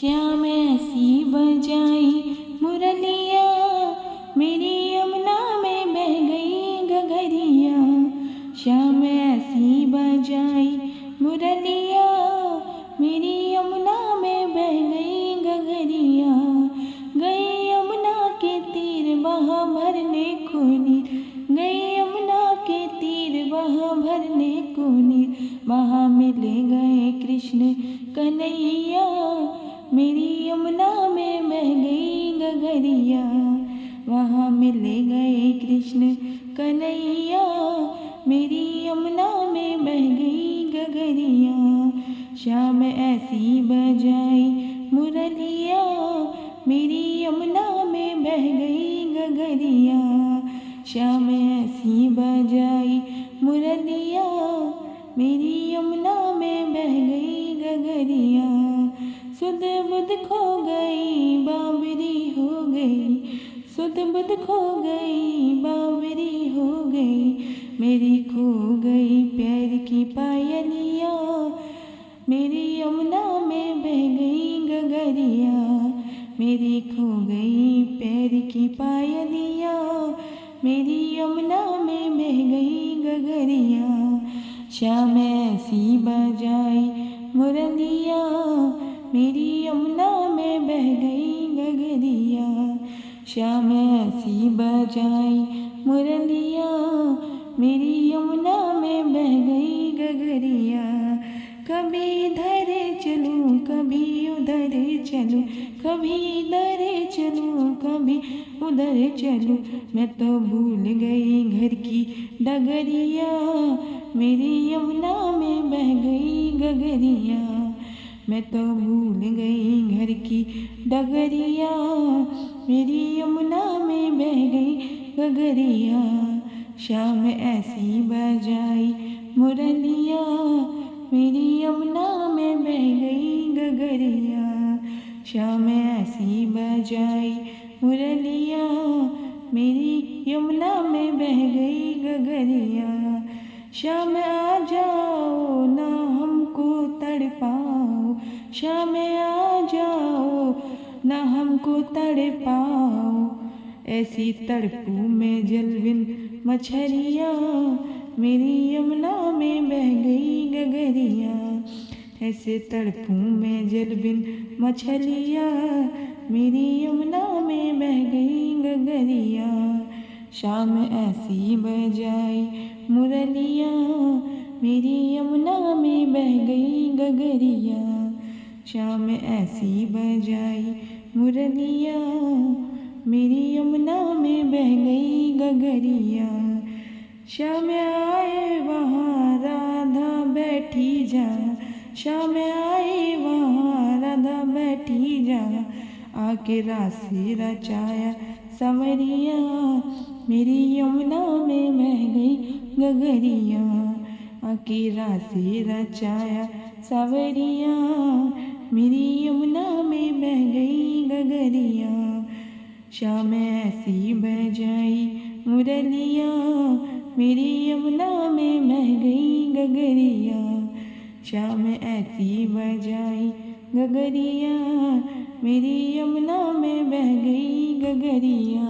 श्याम ऐसी बजाई मुरलिया, मेरी यमुना में बह गई गगरिया। श्याम ऐसी बजाई मुरलिया, मेरी यमुना में बह गई गगरिया। गई यमुना के तीर वहाँ भरने को नीर, गई यमुना के तीर वहाँ भरने को नीर। वहाँ मिले गए कृष्ण कन्हैया, मेरी यमुना में बह गई गगरिया। वहाँ मिले गए कृष्ण कन्हैया, मेरी यमुना में बह गई गगरिया। श्याम ऐसी बजाई मुरलिया, मेरी यमुना में बह गई गगरिया। श्याम ऐसी बजाई मुरलिया, मेरी यमुना में बह गई गगरिया। सुध बुध खो गई बावरी हो गई, सुध बुध खो गई बावरी हो गई। मेरी खो गई पैर की पायलिया, मेरी यमुना में बह गई गगरिया। मेरी खो गई पैर की पायलिया, मेरी यमुना में बह गई गगरिया। श्याम ऐसी बजाई मुरलिया, मेरी यमुना में बह गई गगरिया। श्याम ऐसी बजाई मुरलिया, मेरी यमुना में बह गई गगरिया। कभी इधर चलूं कभी उधर चलूं, कभी इधर चलूं कभी उधर चलूं। मैं तो भूल गई घर की डगरिया, मेरी यमुना में बह गई गगरिया। मैं तो भूल गई घर की डगरिया, मेरी यमुना में बह गई गगरिया। श्याम ऐसी बजाई मुरलिया, मेरी यमुना में बह गई गगरिया। श्याम ऐसी बजाई मुरलिया, मेरी यमुना में बह गई गगरिया। श्याम आ जाओ ना हमको तड़पाओ, श्याम आ जाओ ना हमको तड़पाओ। ऐसी तड़पू में जलविन मछरिया, मेरी यमुना में बह गई गगरिया। ऐसे तड़पू में जलविन मछलिया, मेरी यमुना में बह गई गगरिया। श्याम ऐसी बजाई मुरलिया, मेरी यमुना में बह गई गगरिया। श्याम ऐसी बजाई मुरलिया, मेरी यमुना में बह गई गगरिया। श्याम आए वहाँ राधा बैठी जा, श्याम आए वहाँ राधा बैठी जा। आके रासे रचाया संवरिया, मेरी यमुना में बह गई गगरिया। आके रासे रचाया संवरिया, मेरी यमुना में बह गई गगरिया। श्याम ऐसी बजाई मुरलिया, मेरी यमुना में बह गई गगरिया। श्याम ऐसी बजाई गगरिया, मेरी यमुना में बह गई गगरिया।